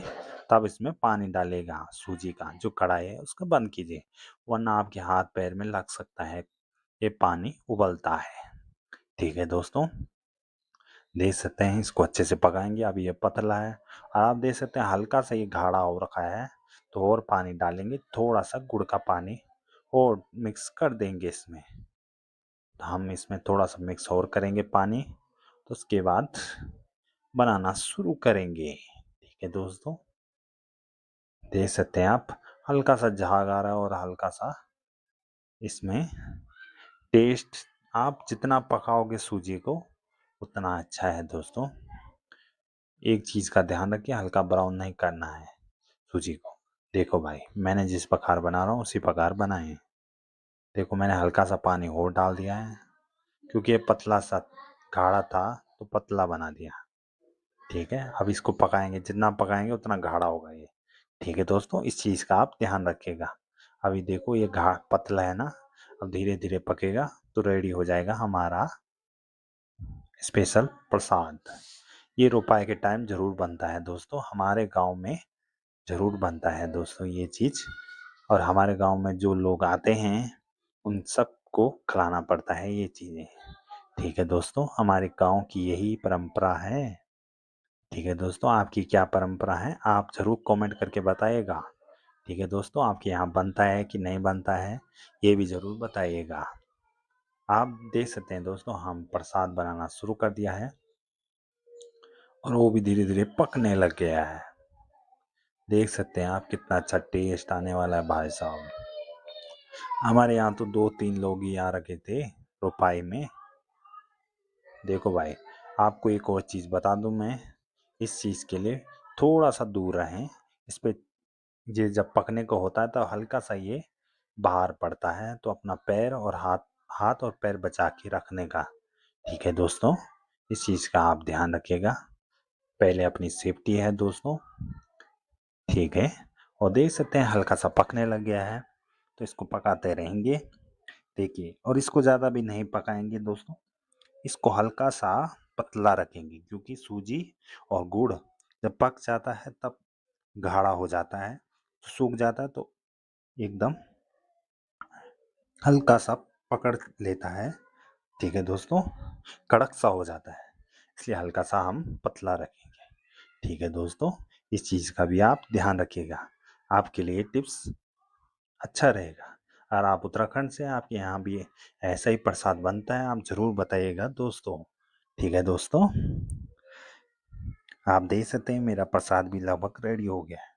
तब इसमें पानी डालेगा। सूजी का जो कढ़ाई है उसका बंद कीजिए, वरना आपके हाथ पैर में लग सकता है। ये पानी उबलता है। ठीक है दोस्तों, देख सकते हैं इसको अच्छे से पकाएंगे। अभी ये पतला है और आप देख सकते हैं हल्का सा ये गाढ़ा हो रखा है, तो और पानी डालेंगे, थोड़ा सा गुड़ का पानी और मिक्स कर देंगे इसमें। तो हम इसमें थोड़ा सा मिक्स और करेंगे पानी, तो उसके बाद बनाना शुरू करेंगे। ठीक है दोस्तों, देख सकते हैं आप हल्का सा झाग आ रहा है और हल्का सा इसमें टेस्ट। आप जितना पकाओगे सूजी को उतना अच्छा है दोस्तों। एक चीज़ का ध्यान रखिए, हल्का ब्राउन नहीं करना है सूजी को। देखो भाई, मैंने जिस प्रकार बना रहा हूँ उसी प्रकार बनाए। देखो मैंने हल्का सा पानी और डाल दिया है, क्योंकि ये पतला सा गाढ़ा था तो पतला बना दिया। ठीक है, अब इसको पकाएंगे, जितना पकाएंगे उतना गाढ़ा होगा ये। ठीक है दोस्तों, इस चीज़ का आप ध्यान रखिएगा। अभी देखो ये पतला है ना, अब धीरे धीरे पकेगा तो रेडी हो जाएगा हमारा स्पेशल प्रसाद। ये रोपाई के टाइम ज़रूर बनता है दोस्तों, हमारे गांव में ज़रूर बनता है दोस्तों ये चीज़। और हमारे गांव में जो लोग आते हैं उन सबको खिलाना पड़ता है ये चीज़ें। ठीक है दोस्तों, हमारे गांव की यही परंपरा है। ठीक है दोस्तों, आपकी क्या परंपरा है आप ज़रूर कमेंट करके बताइएगा। ठीक है दोस्तों, आपके यहाँ बनता है कि नहीं बनता है ये भी ज़रूर बताइएगा। आप देख सकते हैं दोस्तों, हम प्रसाद बनाना शुरू कर दिया है और वो भी धीरे धीरे पकने लग गया है। देख सकते हैं आप कितना अच्छा टेस्ट आने वाला है भाई साहब। हमारे यहाँ तो 2-3 लोग ही आ रखे थे रोपाई में, देखो भाई, आपको एक और चीज़ बता दूं मैं, इस चीज़ के लिए थोड़ा सा दूर रहें। इस पे ये जब पकने को होता है तो हल्का सा ये बाहर पड़ता है, तो अपना पैर और हाथ हाथ और पैर बचा के रखने का। ठीक है दोस्तों, इस चीज़ का आप ध्यान रखिएगा। पहले अपनी सेफ्टी है दोस्तों। ठीक है, और देख सकते हैं हल्का सा पकने लग गया है, तो इसको पकाते रहेंगे। देखिए, और इसको ज़्यादा भी नहीं पकाएंगे दोस्तों, इसको हल्का सा पतला रखेंगे, क्योंकि सूजी और गुड़ जब पक जाता है तब गाढ़ा हो जाता है, तो सूख जाता है तो एकदम हल्का सा पकड़ लेता है। ठीक है दोस्तों, कड़क सा हो जाता है, इसलिए हल्का सा हम पतला रखेंगे। ठीक है दोस्तों, इस चीज़ का भी आप ध्यान रखिएगा, आपके लिए टिप्स अच्छा रहेगा। और आप उत्तराखंड से, आपके यहाँ भी ऐसा ही प्रसाद बनता है, आप ज़रूर बताइएगा दोस्तों। ठीक है दोस्तों, आप देख सकते हैं मेरा प्रसाद भी लगभग रेडी हो गया है।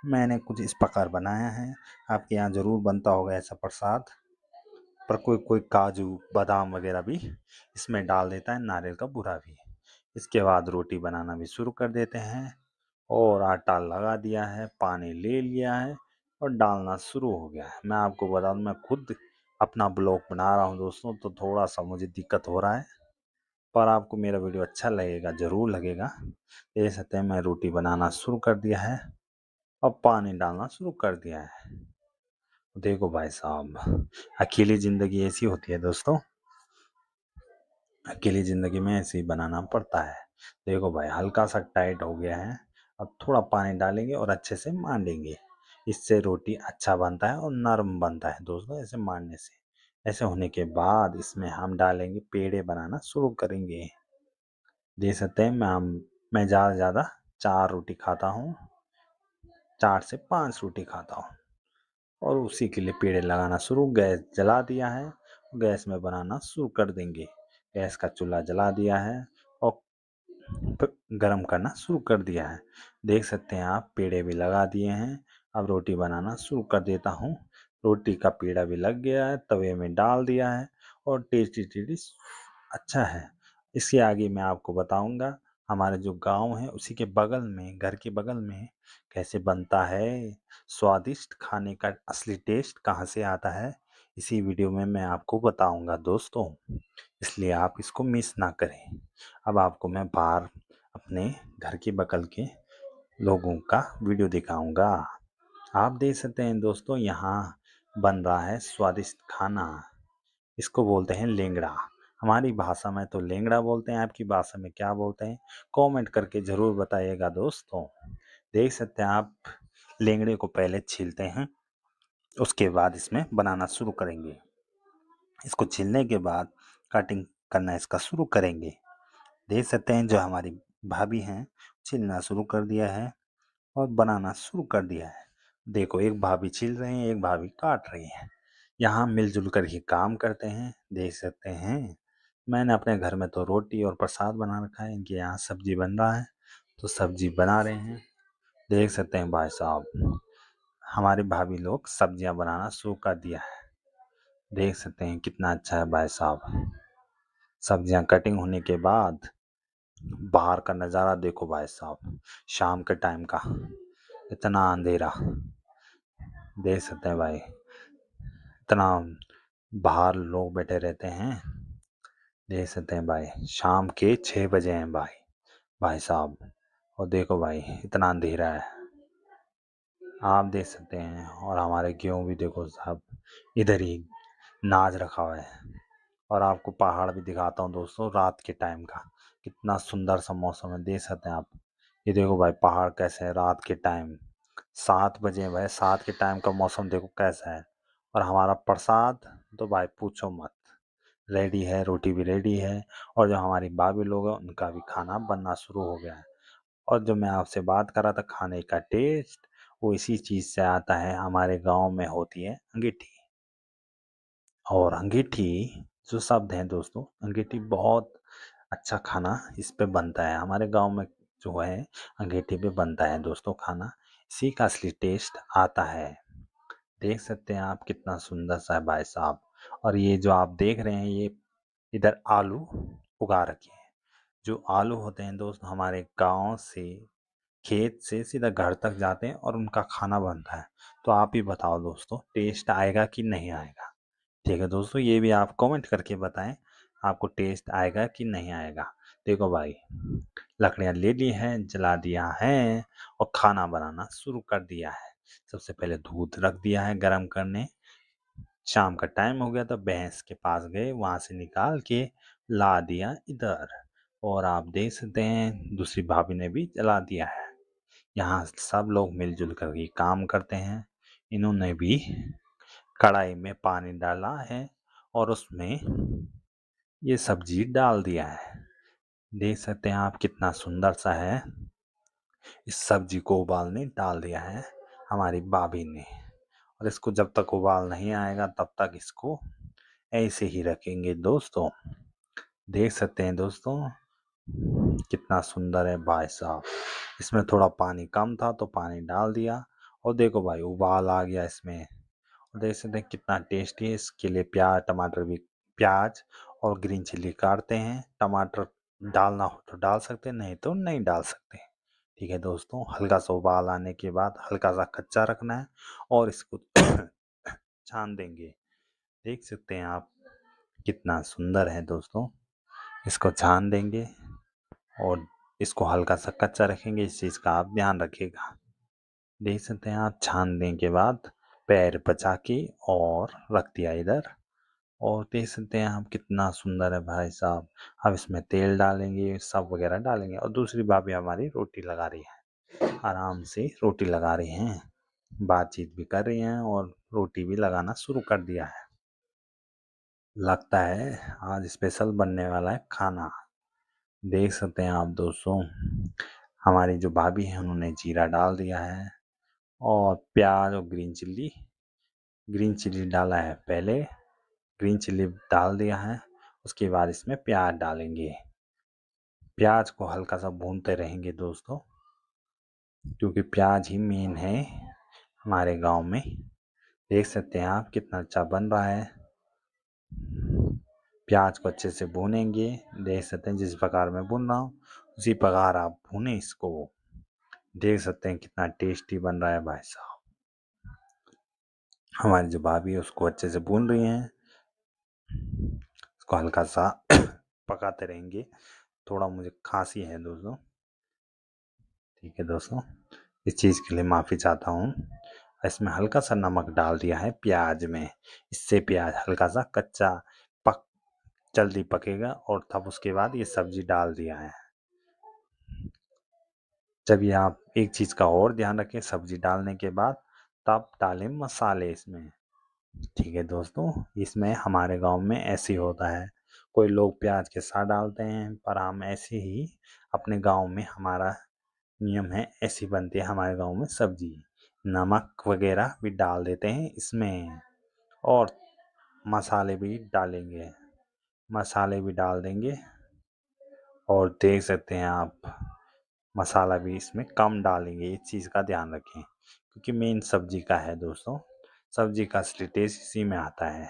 मैंने कुछ इस प्रकार बनाया है, आपके यहाँ ज़रूर बनता होगा ऐसा प्रसाद, पर कोई कोई काजू बादाम वगैरह भी इसमें डाल देता है, नारियल का बूरा भी। इसके बाद रोटी बनाना भी शुरू कर देते हैं, और आटा लगा दिया है, पानी ले लिया है और डालना शुरू हो गया है। मैं आपको बता दूं, मैं खुद अपना ब्लॉग बना रहा हूं दोस्तों, तो थोड़ा सा मुझे दिक्कत हो रहा है, पर आपको मेरा वीडियो अच्छा लगेगा, ज़रूर लगेगा। देख सकते हैं मैं रोटी बनाना शुरू कर दिया है और पानी डालना शुरू कर दिया है। देखो भाई साहब, अकेली ज़िंदगी ऐसी होती है दोस्तों, अकेली ज़िंदगी में ऐसे ही बनाना पड़ता है। देखो भाई, हल्का सा टाइट हो गया है, अब थोड़ा पानी डालेंगे और अच्छे से मांडेंगे, इससे रोटी अच्छा बनता है और नरम बनता है दोस्तों, ऐसे मारने से। ऐसे होने के बाद इसमें हम डालेंगे, पेड़े बनाना शुरू करेंगे। देख सकते हैं मैं ज़्यादा से ज़्यादा 4 रोटी खाता हूँ, 4 से 5 रोटी खाता हूँ, और उसी के लिए पेड़े लगाना शुरू। गैस जला दिया है, गैस में बनाना शुरू कर देंगे। गैस का चूल्हा जला दिया है और गरम करना शुरू कर दिया है। देख सकते हैं आप, पेड़े भी लगा दिए हैं। अब रोटी बनाना शुरू कर देता हूँ। रोटी का पेड़ा भी लग गया है, तवे में डाल दिया है, और टेस्टी टेस्टी अच्छा है। इसके आगे मैं आपको बताऊंगा हमारे जो गांव है उसी के बगल में, घर के बगल में कैसे बनता है स्वादिष्ट खाने का असली टेस्ट कहाँ से आता है, इसी वीडियो में मैं आपको बताऊंगा दोस्तों, इसलिए आप इसको मिस ना करें। अब आपको मैं बाहर अपने घर के बगल के लोगों का वीडियो दिखाऊंगा। आप देख सकते हैं दोस्तों, यहाँ बन रहा है स्वादिष्ट खाना, इसको बोलते हैं लेंगड़ा। हमारी भाषा में तो लेंगड़ा बोलते हैं, आपकी भाषा में क्या बोलते हैं कमेंट करके ज़रूर बताइएगा दोस्तों। देख सकते हैं आप, लेंगड़े को पहले छीलते हैं, उसके बाद इसमें बनाना शुरू करेंगे। इसको छीलने के बाद कटिंग करना इसका शुरू करेंगे। देख सकते हैं जो हमारी भाभी हैं, छीलना शुरू कर दिया है और बनाना शुरू कर दिया है। देखो, एक भाभी छील रही हैं, एक भाभी काट रही हैं। यहाँ मिलजुल कर ही काम करते हैं। देख सकते हैं, मैंने अपने घर में तो रोटी और प्रसाद बना रखा है, इनके यहाँ सब्जी बन रहा है तो सब्जी बना रहे हैं। देख सकते हैं भाई साहब, हमारी भाभी लोग सब्जियां बनाना शुरू कर दिया है। देख सकते हैं कितना अच्छा है भाई साहब। सब्जियां कटिंग होने के बाद बाहर का नज़ारा देखो भाई साहब, शाम के टाइम का इतना अंधेरा। देख सकते हैं भाई, इतना बाहर लोग बैठे रहते हैं। देख सकते हैं भाई, शाम के 6 बजे हैं भाई साहब, और देखो भाई इतना अंधेरा है, आप देख सकते हैं। और हमारे गेहूँ भी देखो साहब, इधर ही नाच रखा हुआ है। और आपको पहाड़ भी दिखाता हूँ दोस्तों, रात के टाइम का कितना सुंदर सा मौसम है। देख सकते हैं आप, ये देखो भाई पहाड़ कैसे है रात के टाइम। 7 बजे भाई, 7 के टाइम का मौसम देखो कैसा है। और हमारा प्रसाद तो भाई पूछो मत, रेडी है, रोटी भी रेडी है, और जो हमारी भाभी लोग हैं उनका भी खाना बनना शुरू हो गया है। और जो मैं आपसे बात कर रहा था खाने का टेस्ट, वो इसी चीज़ से आता है, हमारे गांव में होती है अंगीठी। और अंगीठी जो शब्द है दोस्तों, अंगीठी बहुत अच्छा खाना इस पे बनता है, हमारे गांव में जो है अंगीठी पे बनता है दोस्तों खाना, इसी का असली टेस्ट आता है। देख सकते हैं आप, कितना सुंदर सा है भाई साहब। और ये जो आप देख रहे हैं, ये इधर आलू उगा रखे हैं। जो आलू होते हैं दोस्त हमारे गांव से खेत से सीधा घर तक जाते हैं और उनका खाना बनता है। तो आप ही बताओ दोस्तों टेस्ट आएगा कि नहीं आएगा। ठीक है दोस्तों, ये भी आप कमेंट करके बताएं आपको टेस्ट आएगा कि नहीं आएगा। देखो भाई लकड़ियाँ ले ली हैं, जला दिया है और खाना बनाना शुरू कर दिया है। सबसे पहले दूध रख दिया है गर्म करने। शाम का टाइम हो गया तो भैंस के पास गए, वहां से निकाल के ला दिया इधर। और आप देख सकते हैं दूसरी भाभी ने भी जला दिया है। यहाँ सब लोग मिलजुल कर ये काम करते हैं। इन्होंने भी कढ़ाई में पानी डाला है और उसमें ये सब्जी डाल दिया है। देख सकते हैं आप कितना सुंदर सा है। इस सब्जी को उबालने डाल दिया है हमारी भाभी ने। और इसको जब तक उबाल नहीं आएगा तब तक इसको ऐसे ही रखेंगे दोस्तों। देख सकते हैं दोस्तों कितना सुंदर है भाई साहब। इसमें थोड़ा पानी कम था तो पानी डाल दिया और देखो भाई उबाल आ गया इसमें। और देख सकते हैं कितना टेस्टी है। इसके लिए प्याज और ग्रीन चिल्ली काटते हैं। टमाटर डालना हो तो डाल सकते हैं, नहीं तो नहीं डाल सकते। ठीक है दोस्तों, हल्का सा उबाल आने के बाद हल्का सा कच्चा रखना है और इसको छान देंगे। देख सकते हैं आप कितना सुंदर है दोस्तों। इसको छान देंगे और इसको हल्का सा कच्चा रखेंगे, इस चीज़ का आप ध्यान रखिएगा। देख सकते हैं आप छानने के बाद पैर बचा के और रख दिया इधर। और देख सकते हैं आप कितना सुंदर है भाई साहब। अब इसमें तेल डालेंगे, सब वगैरह डालेंगे। और दूसरी भाभी हमारी रोटी लगा रही है, आराम से रोटी लगा रही हैं, बातचीत भी कर रही हैं और रोटी भी लगाना शुरू कर दिया है। लगता है आज स्पेशल बनने वाला है खाना। देख सकते हैं आप दोस्तों हमारी जो भाभी हैं उन्होंने जीरा डाल दिया है और प्याज और ग्रीन चिल्ली डाला है पहले। ग्रीन चिल्ली डाल दिया है, उसके बाद इसमें प्याज डालेंगे। प्याज को हल्का सा भूनते रहेंगे दोस्तों, क्योंकि प्याज ही मेन है हमारे गांव में। देख सकते हैं आप कितना अच्छा बन रहा है। प्याज को अच्छे से भूनेंगे। देख सकते हैं जिस प्रकार मैं भून रहा हूँ उसी प्रकार आप भूनें इसको। देख सकते हैं कितना टेस्टी बन रहा है भाई साहब। हमारी जो भाभी है उसको अच्छे से भून रही हैं। इसको हल्का सा पकाते रहेंगे। थोड़ा मुझे खांसी है दोस्तों, ठीक है दोस्तों, इस चीज़ के लिए माफ़ी चाहता हूँ। इसमें हल्का सा नमक डाल दिया है प्याज में, इससे प्याज हल्का सा कच्चा जल्दी पकेगा। और तब उसके बाद ये सब्जी डाल दिया है। जब ये आप एक चीज़ का और ध्यान रखें, सब्जी डालने के बाद तब डालें मसाले इसमें। ठीक है दोस्तों, इसमें हमारे गांव में ऐसे होता है। कोई लोग प्याज के साथ डालते हैं, पर हम ऐसे ही अपने गांव में हमारा नियम है, ऐसी बनती है हमारे गांव में सब्जी। नमक वगैरह भी डाल देते हैं इसमें और मसाले भी डालेंगे, मसाले भी डाल देंगे। और देख सकते हैं आप मसाला भी इसमें कम डालेंगे, इस चीज़ का ध्यान रखें, क्योंकि मेन सब्जी का है दोस्तों। सब्जी का असली टेस्ट इसी में आता है।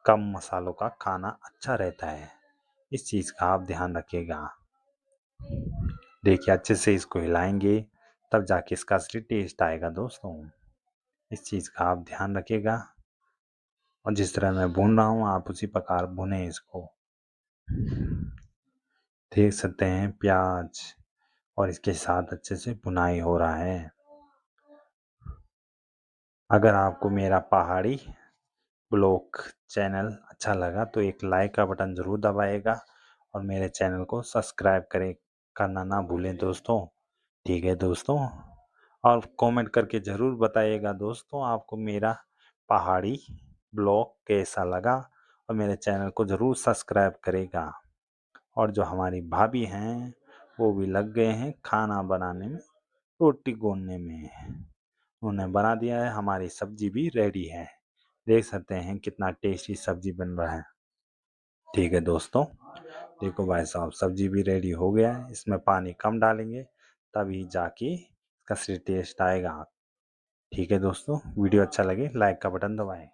कम मसालों का खाना अच्छा रहता है, इस चीज़ का आप ध्यान रखिएगा। देखिए अच्छे से इसको हिलाएंगे तब जाके इसका असली टेस्ट आएगा दोस्तों। इस चीज़ का आप ध्यान रखिएगा और जिस तरह मैं भून रहा हूँ आप उसी प्रकार भुनें इसको। देख सकते हैं प्याज और इसके साथ अच्छे से भुनाई हो रहा है। अगर आपको मेरा पहाड़ी ब्लॉग चैनल अच्छा लगा तो एक लाइक का बटन ज़रूर दबाएगा और मेरे चैनल को सब्सक्राइब करना ना भूलें दोस्तों। ठीक है दोस्तों, और कमेंट करके ज़रूर बताइएगा दोस्तों आपको मेरा पहाड़ी ब्लॉग कैसा लगा और मेरे चैनल को ज़रूर सब्सक्राइब करेगा। और जो हमारी भाभी हैं वो भी लग गए हैं खाना बनाने में, रोटी गोलने में। उन्होंने बना दिया है, हमारी सब्जी भी रेडी है। देख सकते हैं कितना टेस्टी सब्जी बन रहा है। ठीक है दोस्तों, देखो भाई साहब सब्जी भी रेडी हो गया है। इसमें पानी कम डालेंगे तभी जाके इसका असली टेस्ट आएगा। ठीक है दोस्तों, वीडियो अच्छा लगे लाइक का बटन दबाएं।